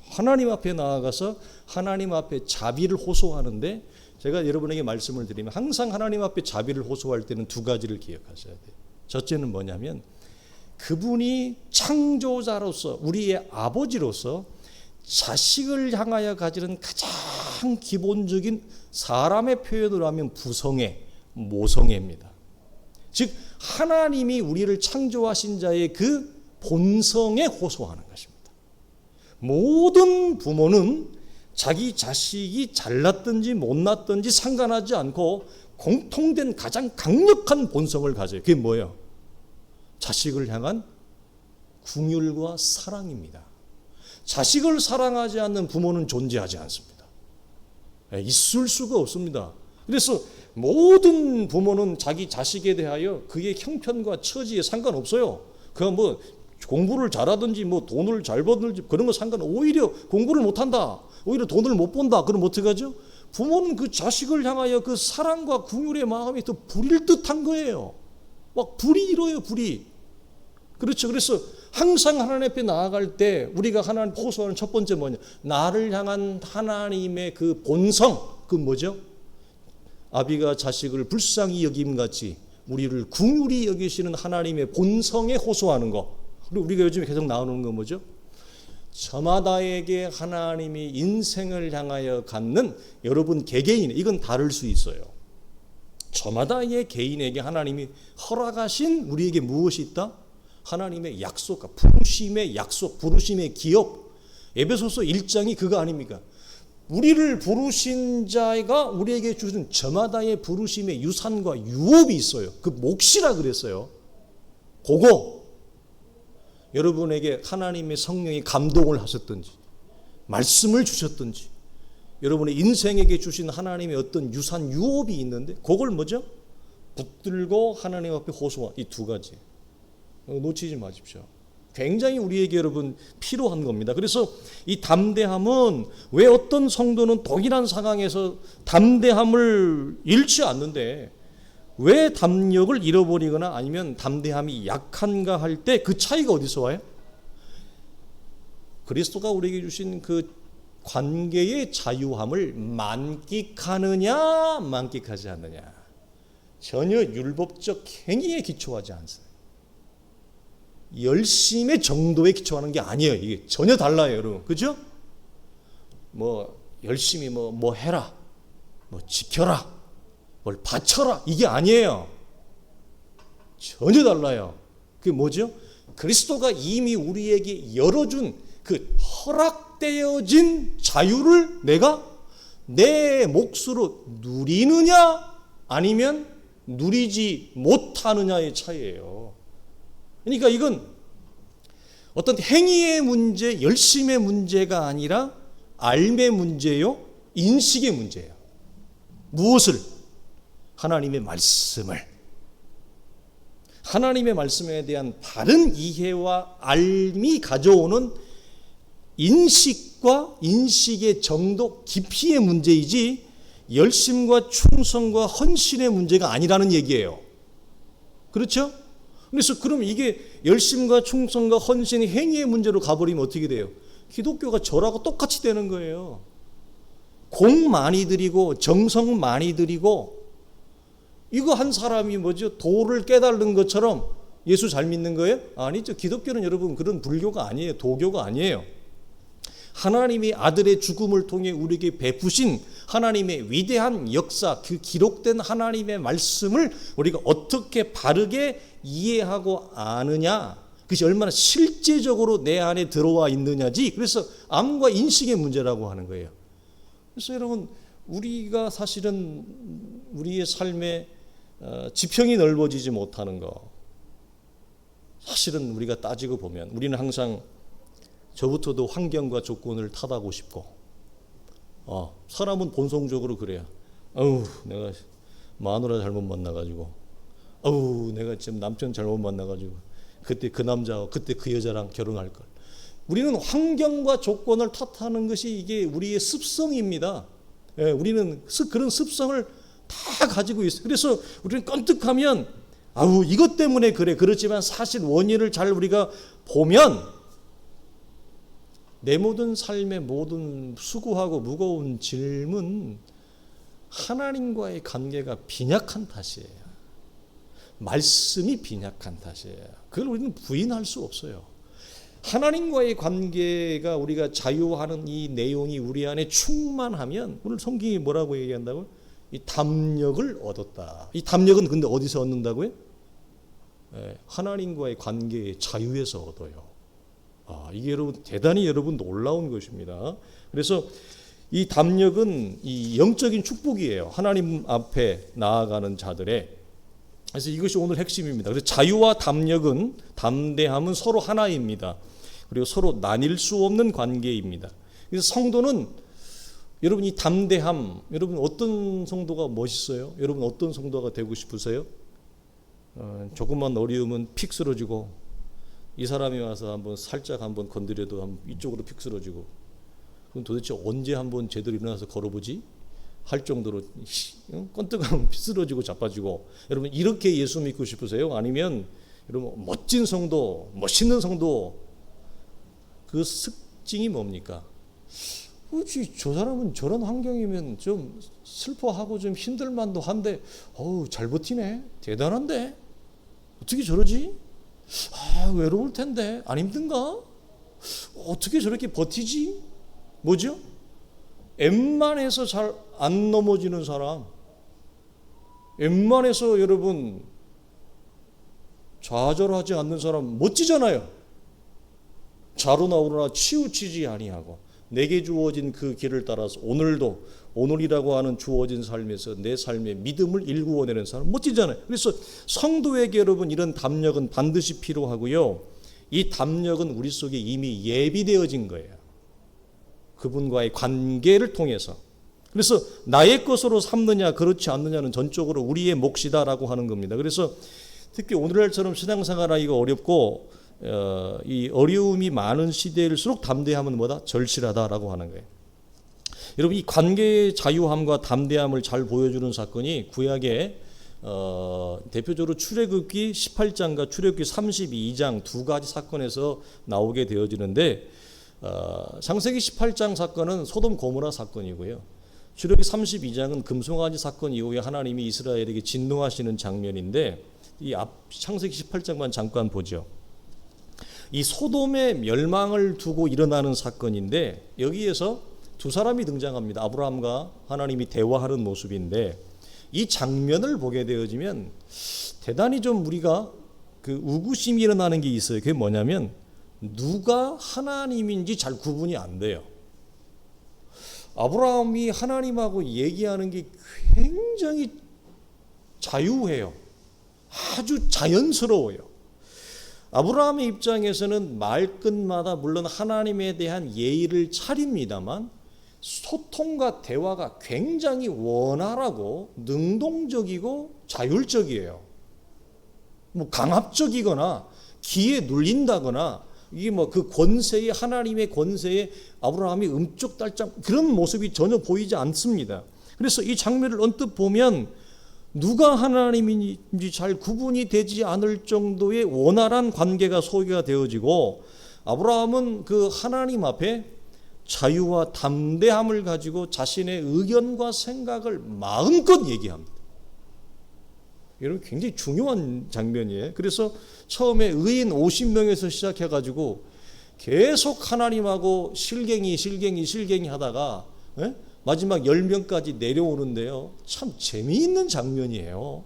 하나님 앞에 나아가서 하나님 앞에 자비를 호소하는데, 제가 여러분에게 말씀을 드리면 항상 하나님 앞에 자비를 호소할 때는 두 가지를 기억하셔야 돼요. 첫째는 뭐냐면 그분이 창조자로서 우리의 아버지로서 자식을 향하여 가지는 가장 기본적인 사람의 표현으로 하면 부성애, 모성애입니다. 즉 하나님이 우리를 창조하신 자의 그 본성에 호소하는 것입니다. 모든 부모는 자기 자식이 잘났든지 못났든지 상관하지 않고 공통된 가장 강력한 본성을 가져요. 그게 뭐예요? 자식을 향한 긍휼과 사랑입니다. 자식을 사랑하지 않는 부모는 존재하지 않습니다. 있을 수가 없습니다. 그래서 모든 부모는 자기 자식에 대하여 그의 형편과 처지에 상관없어요. 그가 뭐 공부를 잘하든지 뭐 돈을 잘 버든지 그런 거 상관없어요. 오히려 공부를 못한다, 오히려 돈을 못 번다, 그럼 어떻게 하죠? 부모는 그 자식을 향하여 그 사랑과 긍휼의 마음이 더 불일 듯한 거예요. 막 불이 일어요, 불이. 그렇죠. 그래서 항상 하나님 앞에 나아갈 때 우리가 하나님 호소하는 첫 번째 뭐냐? 나를 향한 하나님의 그 본성, 그 뭐죠? 아비가 자식을 불쌍히 여김같이 우리를 긍휼히 여기시는 하나님의 본성에 호소하는 거. 그리고 우리가 요즘에 계속 나오는 건 뭐죠? 저마다에게 하나님이 인생을 향하여 갖는, 여러분 개개인, 이건 다를 수 있어요. 저마다의 개인에게 하나님이 허락하신 우리에게 무엇이 있다? 하나님의 약속, 부르심의 약속, 부르심의 기업. 에베소서 1장이 그거 아닙니까? 우리를 부르신 자가 우리에게 주신 저마다의 부르심의 유산과 유업이 있어요. 그 몫이라 그랬어요. 그거 여러분에게 하나님의 성령이 감동을 하셨든지 말씀을 주셨든지 여러분의 인생에게 주신 하나님의 어떤 유산 유업이 있는데 그걸 뭐죠? 붙들고 하나님 앞에 호소한 이 두 가지 놓치지 마십시오. 굉장히 우리에게 여러분 필요한 겁니다. 그래서 이 담대함은 왜 어떤 성도는 동일한 상황에서 담대함을 잃지 않는데 왜 담력을 잃어버리거나 아니면 담대함이 약한가 할 때 그 차이가 어디서 와요? 그리스도가 우리에게 주신 그 관계의 자유함을 만끽하느냐 만끽하지 않느냐, 전혀 율법적 행위에 기초하지 않습니다. 열심의 정도에 기초하는 게 아니에요. 이게 전혀 달라요, 여러분. 그죠? 뭐 열심히 뭐 해라, 뭐 지켜라, 뭘 바쳐라, 이게 아니에요. 전혀 달라요. 그게 뭐죠? 그리스도가 이미 우리에게 열어준 그 허락되어진 자유를 내가 내 몫으로 누리느냐 아니면 누리지 못하느냐의 차이예요. 그러니까 이건 어떤 행위의 문제, 열심의 문제가 아니라 삶의 문제요, 인식의 문제예요. 무엇을? 하나님의 말씀을. 하나님의 말씀에 대한 바른 이해와 알미 가져오는 인식과 인식의 정도, 깊이의 문제이지 열심과 충성과 헌신의 문제가 아니라는 얘기예요. 그렇죠? 그래서 그럼 이게 열심과 충성과 헌신의 행위의 문제로 가버리면 어떻게 돼요? 기독교가 저라고 똑같이 되는 거예요. 공 많이 들이고 정성 많이 들이고 이거 한 사람이 뭐죠? 도를 깨달은 것처럼 예수 잘 믿는 거예요? 아니죠. 기독교는 여러분 그런 불교가 아니에요. 도교가 아니에요. 하나님이 아들의 죽음을 통해 우리에게 베푸신 하나님의 위대한 역사, 그 기록된 하나님의 말씀을 우리가 어떻게 바르게 이해하고 아느냐, 그것이 얼마나 실제적으로 내 안에 들어와 있느냐지. 그래서 암과 인식의 문제라고 하는 거예요. 그래서 여러분, 우리가 사실은 우리의 삶에 지평이 넓어지지 못하는 거, 사실은 우리가 따지고 보면 우리는 항상 저부터도 환경과 조건을 탓하고 싶고, 사람은 본성적으로 그래요. 내가 마누라 잘못 만나가지고, 내가 지금 남편 잘못 만나가지고, 그때 그 남자와 그때 그 여자랑 결혼할 걸. 우리는 환경과 조건을 탓하는 것이 이게 우리의 습성입니다. 우리는 그런 습성을 다 가지고 있어요. 그래서 우리는 껌뜩하면 이것 때문에 그래. 그렇지만 사실 원인을 잘 우리가 보면 내 모든 삶의 모든 수고하고 무거운 짐은 하나님과의 관계가 빈약한 탓이에요. 말씀이 빈약한 탓이에요. 그걸 우리는 부인할 수 없어요. 하나님과의 관계가 우리가 자유하는 이 내용이 우리 안에 충만하면, 오늘 성경이 뭐라고 얘기한다고요? 이 담력을 얻었다. 이 담력은 근데 어디서 얻는다고요? 하나님과의 관계의 자유에서 얻어요. 이게 여러분 대단히 여러분 놀라운 것입니다. 그래서 이 담력은 이 영적인 축복이에요. 하나님 앞에 나아가는 자들의. 그래서 이것이 오늘 핵심입니다. 그래서 자유와 담력은, 담대함은 서로 하나입니다. 그리고 서로 나뉠 수 없는 관계입니다. 그래서 성도는, 여러분 이 담대함, 여러분 어떤 성도가 멋있어요? 여러분 어떤 성도가 되고 싶으세요? 조금만 어려우면 픽 쓰러지고, 이 사람이 와서 한번 살짝 한번 건드려도 이쪽으로 픽 쓰러지고, 그럼 도대체 언제 한번 제대로 일어나서 걸어보지? 할 정도로 꼰뜨가면 쓰러지고 자빠지고. 여러분 이렇게 예수 믿고 싶으세요? 아니면 여러분 멋진 성도, 멋있는 성도, 그 특징이 뭡니까? 그렇지, 저 사람은 저런 환경이면 좀 슬퍼하고 좀 힘들만도 한데 잘 버티네, 대단한데 어떻게 저러지? 외로울 텐데 안 힘든가? 어떻게 저렇게 버티지? 뭐죠? 웬만해서 잘 안 넘어지는 사람, 웬만해서 여러분 좌절하지 않는 사람 멋지잖아요. 자로나 우로나 치우치지 아니하고 내게 주어진 그 길을 따라서 오늘도, 오늘이라고 하는 주어진 삶에서 내 삶의 믿음을 일구어내는 사람 멋지잖아요. 그래서 성도에게 여러분 이런 담력은 반드시 필요하고요. 이 담력은 우리 속에 이미 예비되어진 거예요. 그분과의 관계를 통해서. 그래서 나의 것으로 삼느냐 그렇지 않느냐는 전적으로 우리의 몫이다라고 하는 겁니다. 그래서 특히 오늘날처럼 신앙생활하기가 어렵고 이 어려움이 많은 시대일수록 담대함은 뭐다? 절실하다라고 하는 거예요. 여러분 이 관계의 자유함과 담대함을 잘 보여주는 사건이 구약의 대표적으로 출애굽기 18장과 출애굽기 32장 두 가지 사건에서 나오게 되어지는데, 창세기 18장 사건은 소돔 고모라 사건이고요. 출애굽기 32장은 금송아지 사건 이후에 하나님이 이스라엘에게 진노하시는 장면인데, 이 창세기 18장만 잠깐 보죠. 이 소돔의 멸망을 두고 일어나는 사건인데, 여기에서 두 사람이 등장합니다. 아브라함과 하나님이 대화하는 모습인데, 이 장면을 보게 되어지면 대단히 좀 우리가 그 우구심이 일어나는 게 있어요. 그게 뭐냐면 누가 하나님인지 잘 구분이 안 돼요. 아브라함이 하나님하고 얘기하는 게 굉장히 자유해요. 아주 자연스러워요. 아브라함의 입장에서는 말끝마다 물론 하나님에 대한 예의를 차립니다만 소통과 대화가 굉장히 원활하고 능동적이고 자율적이에요. 뭐 강압적이거나 기에 눌린다거나 이게 뭐 그 권세에, 하나님의 권세에 아브라함이 음쪽달짝 그런 모습이 전혀 보이지 않습니다. 그래서 이 장면을 언뜻 보면 누가 하나님인지 잘 구분이 되지 않을 정도의 원활한 관계가 소개가 되어지고, 아브라함은 그 하나님 앞에 자유와 담대함을 가지고 자신의 의견과 생각을 마음껏 얘기합니다. 여러분 굉장히 중요한 장면이에요. 그래서 처음에 의인 50명에서 시작해가지고 계속 하나님하고 실갱이 하다가 마지막 10명까지 내려오는데요. 참 재미있는 장면이에요.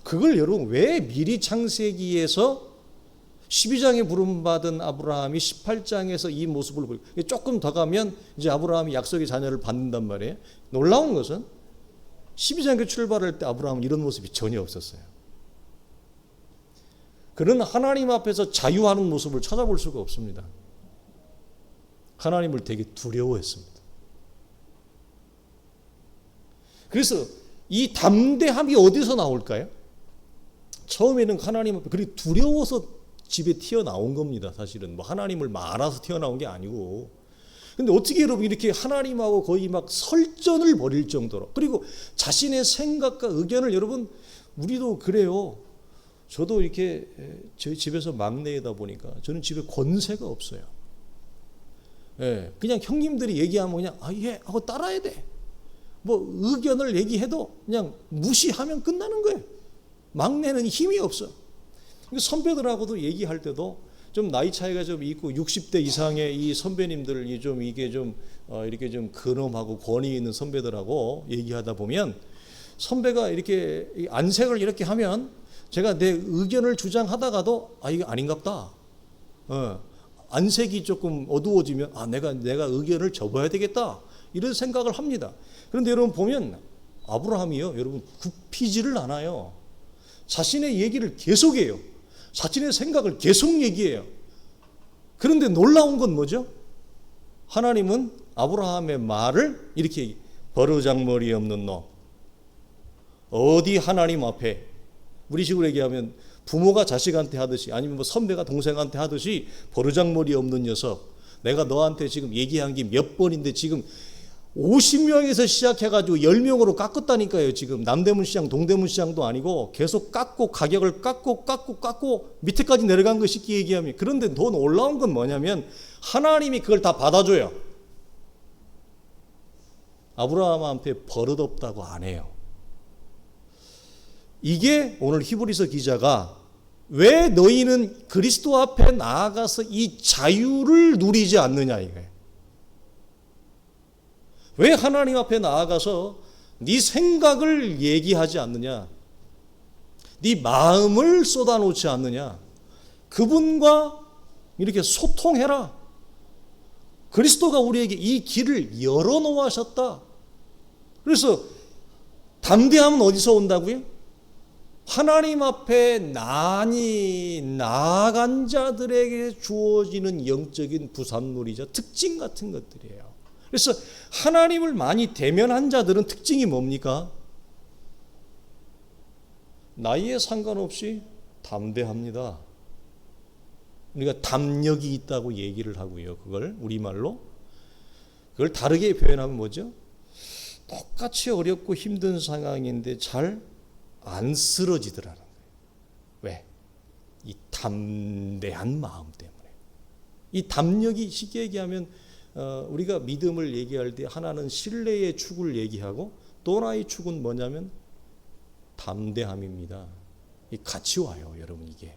그걸 여러분 왜 미리 창세기에서 12장에 부름받은 아브라함이 18장에서 이 모습을 보이고, 조금 더 가면 이제 아브라함이 약속의 자녀를 받는단 말이에요. 놀라운 것은 12장에 출발할 때 아브라함은 이런 모습이 전혀 없었어요. 그는 하나님 앞에서 자유하는 모습을 찾아볼 수가 없습니다. 하나님을 되게 두려워했습니다. 그래서 이 담대함이 어디서 나올까요? 처음에는 하나님 앞에 그리 두려워서 집에 튀어나온 겁니다. 사실은 뭐 하나님을 알아서 튀어나온 게 아니고. 근데 어떻게 여러분 이렇게 하나님하고 거의 막 설전을 벌일 정도로, 그리고 자신의 생각과 의견을, 여러분 우리도 그래요. 저도 이렇게 저희 집에서 막내이다 보니까 저는 집에 권세가 없어요. 예, 그냥 형님들이 얘기하면 그냥 예 하고 따라야 돼. 뭐 의견을 얘기해도 그냥 무시하면 끝나는 거예요. 막내는 힘이 없어. 선배들하고도 얘기할 때도 좀 나이 차이가 좀 있고 60대 이상의 이 선배님들 좀 이게 좀 이렇게 좀 근엄하고 권위 있는 선배들하고 얘기하다 보면 선배가 이렇게 안색을 이렇게 하면 제가 내 의견을 주장하다가도 이거 아닌갑다. 안색이 조금 어두워지면 내가 의견을 접어야 되겠다. 이런 생각을 합니다. 그런데 여러분 보면 아브라함이요, 여러분 굽히지를 않아요. 자신의 얘기를 계속해요. 자신의 생각을 계속 얘기해요. 그런데 놀라운 건 뭐죠? 하나님은 아브라함의 말을 이렇게 버르장머리 없는 놈, 어디 하나님 앞에, 우리 식으로 얘기하면 부모가 자식한테 하듯이, 아니면 뭐 선배가 동생한테 하듯이 버르장머리 없는 녀석, 내가 너한테 지금 얘기한 게 몇 번인데 지금 50명에서 시작해가지고 10명으로 깎았다니까요. 지금 남대문 시장, 동대문 시장도 아니고 계속 깎고 가격을 깎고 밑에까지 내려간 거 쉽게 얘기하면. 그런데 더 놀라운 건 뭐냐면 하나님이 그걸 다 받아줘요. 아브라함한테 버릇없다고 안 해요. 이게 오늘 히브리서 기자가 왜 너희는 그리스도 앞에 나아가서 이 자유를 누리지 않느냐 이거예요. 왜 하나님 앞에 나아가서 네 생각을 얘기하지 않느냐, 네 마음을 쏟아놓지 않느냐, 그분과 이렇게 소통해라. 그리스도가 우리에게 이 길을 열어놓으셨다. 그래서 담대함은 어디서 온다고요? 하나님 앞에 나아간 자들에게 주어지는 영적인 부산물이자 특징 같은 것들이에요. 그래서 하나님을 많이 대면한 자들은 특징이 뭡니까? 나이에 상관없이 담대합니다. 우리가 담력이 있다고 얘기를 하고요. 그걸 우리말로. 그걸 다르게 표현하면 뭐죠? 똑같이 어렵고 힘든 상황인데 잘 안 쓰러지더라는 거예요. 왜? 이 담대한 마음 때문에. 이 담력이 쉽게 얘기하면 우리가 믿음을 얘기할 때 하나는 신뢰의 축을 얘기하고 또 하나의 축은 뭐냐면 담대함입니다. 같이 와요, 여러분 이게.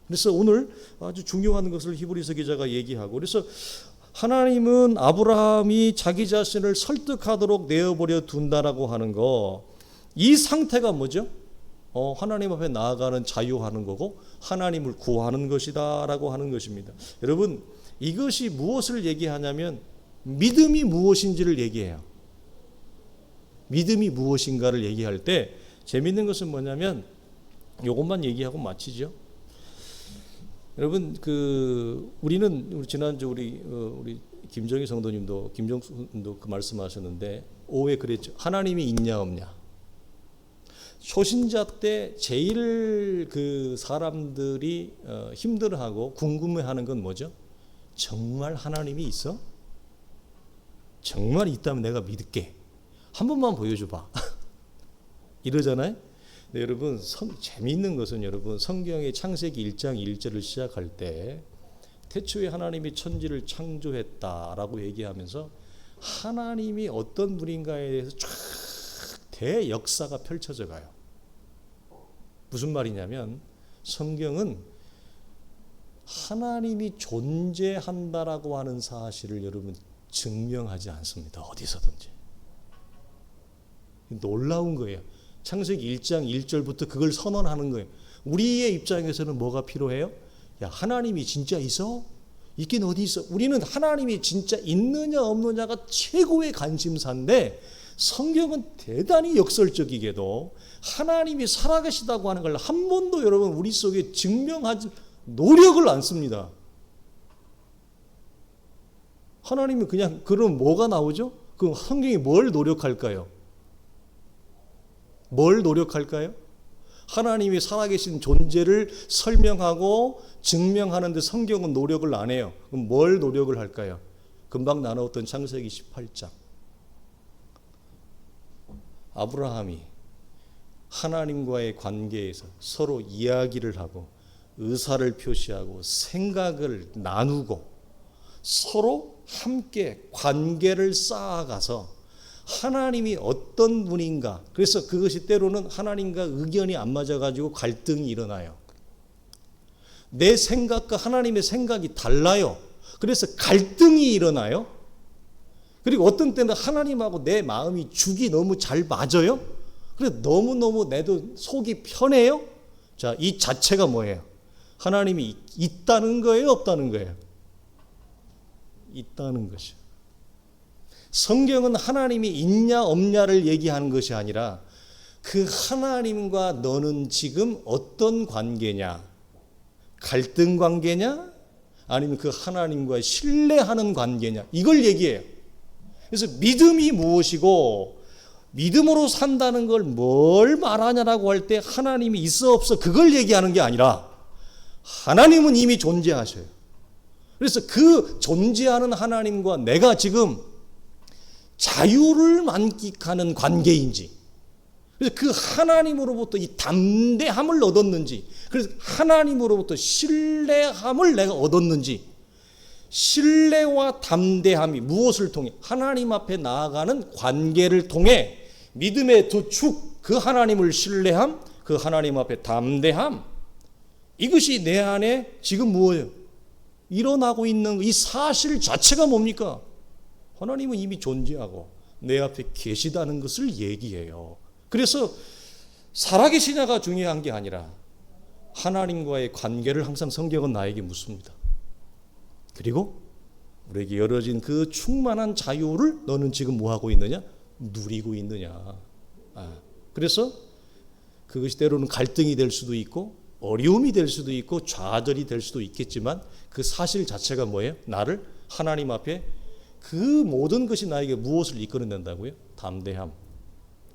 그래서 오늘 아주 중요한 것을 히브리서 기자가 얘기하고, 그래서 하나님은 아브라함이 자기 자신을 설득하도록 내어버려 둔다라고 하는 거, 이 상태가 뭐죠? 하나님 앞에 나아가는 자유하는 거고 하나님을 구하는 것이다라고 하는 것입니다. 여러분 이것이 무엇을 얘기하냐면 믿음이 무엇인지를 얘기해요. 믿음이 무엇인가를 얘기할 때 재미있는 것은 뭐냐면 이것만 얘기하고 마치죠. 여러분 우리는 지난주 우리 김정희 성도님도 김정수님도 그 말씀하셨는데 오해 그랬죠. 하나님이 있냐 없냐. 초신자 때 제일 그 사람들이 힘들어하고 궁금해하는 건 뭐죠? 정말 하나님이 있어? 정말 있다면 내가 믿을게. 한 번만 보여줘봐. 이러잖아요. 네, 여러분 재미있는 것은 여러분 성경의 창세기 1장 1절을 시작할 때 태초에 하나님이 천지를 창조했다라고 얘기하면서 하나님이 어떤 분인가에 대해서 쫙 대역사가 펼쳐져 가요. 무슨 말이냐면 성경은 하나님이 존재한다라고 하는 사실을 여러분 증명하지 않습니다. 어디서든지. 놀라운 거예요. 창세기 1장 1절부터 그걸 선언하는 거예요. 우리의 입장에서는 뭐가 필요해요? 야, 하나님이 진짜 있어? 있긴 어디 있어? 우리는 하나님이 진짜 있느냐 없느냐가 최고의 관심사인데, 성경은 대단히 역설적이게도 하나님이 살아계시다고 하는 걸 한 번도 여러분 우리 속에 증명하지 노력을 안 씁니다. 하나님이 그냥, 그럼 뭐가 나오죠? 그럼 성경이 뭘 노력할까요? 뭘 노력할까요? 하나님이 살아계신 존재를 설명하고 증명하는데 성경은 노력을 안 해요. 그럼 뭘 노력을 할까요? 금방 나눴던 창세기 18장. 아브라함이 하나님과의 관계에서 서로 이야기를 하고 의사를 표시하고 생각을 나누고 서로 함께 관계를 쌓아가서 하나님이 어떤 분인가, 그래서 그것이 때로는 하나님과 의견이 안 맞아가지고 갈등이 일어나요. 내 생각과 하나님의 생각이 달라요. 그래서 갈등이 일어나요. 그리고 어떤 때는 하나님하고 내 마음이 죽이 너무 잘 맞아요. 그래서 너무너무 내도 속이 편해요. 자, 이 자체가 뭐예요? 하나님이 있다는 거예요, 없다는 거예요? 있다는 것이요. 성경은 하나님이 있냐 없냐를 얘기하는 것이 아니라 그 하나님과 너는 지금 어떤 관계냐? 갈등 관계냐? 아니면 그 하나님과 신뢰하는 관계냐? 이걸 얘기해요. 그래서 믿음이 무엇이고 믿음으로 산다는 걸 뭘 말하냐라고 할 때 하나님이 있어 없어 그걸 얘기하는 게 아니라 하나님은 이미 존재하셔요. 그래서 그 존재하는 하나님과 내가 지금 자유를 만끽하는 관계인지, 그래서 그 하나님으로부터 이 담대함을 얻었는지, 그래서 하나님으로부터 신뢰함을 내가 얻었는지, 신뢰와 담대함이 무엇을 통해? 하나님 앞에 나아가는 관계를 통해 믿음의 두 축, 그 하나님을 신뢰함, 그 하나님 앞에 담대함, 이것이 내 안에 지금 뭐예요? 일어나고 있는 이 사실 자체가 뭡니까? 하나님은 이미 존재하고 내 앞에 계시다는 것을 얘기해요. 그래서 살아계시냐가 중요한 게 아니라 하나님과의 관계를 항상 성경은 나에게 묻습니다. 그리고 우리에게 열어진 그 충만한 자유를 너는 지금 뭐하고 있느냐? 누리고 있느냐. 그래서 그것이 때로는 갈등이 될 수도 있고 어려움이 될 수도 있고 좌절이 될 수도 있겠지만 그 사실 자체가 뭐예요? 나를 하나님 앞에 그 모든 것이 나에게 무엇을 이끌어낸다고요? 담대함.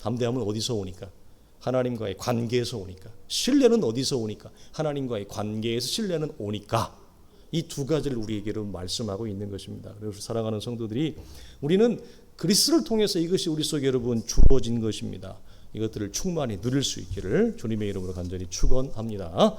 담대함은 어디서 오니까? 하나님과의 관계에서 오니까. 신뢰는 어디서 오니까? 하나님과의 관계에서 신뢰는 오니까. 이 두 가지를 우리에게로 말씀하고 있는 것입니다. 그래서 사랑하는 성도들이, 우리는 그리스도를 통해서 이것이 우리 속에 여러분 주어진 것입니다. 이것들을 충만히 누릴 수 있기를 주님의 이름으로 간절히 축원합니다.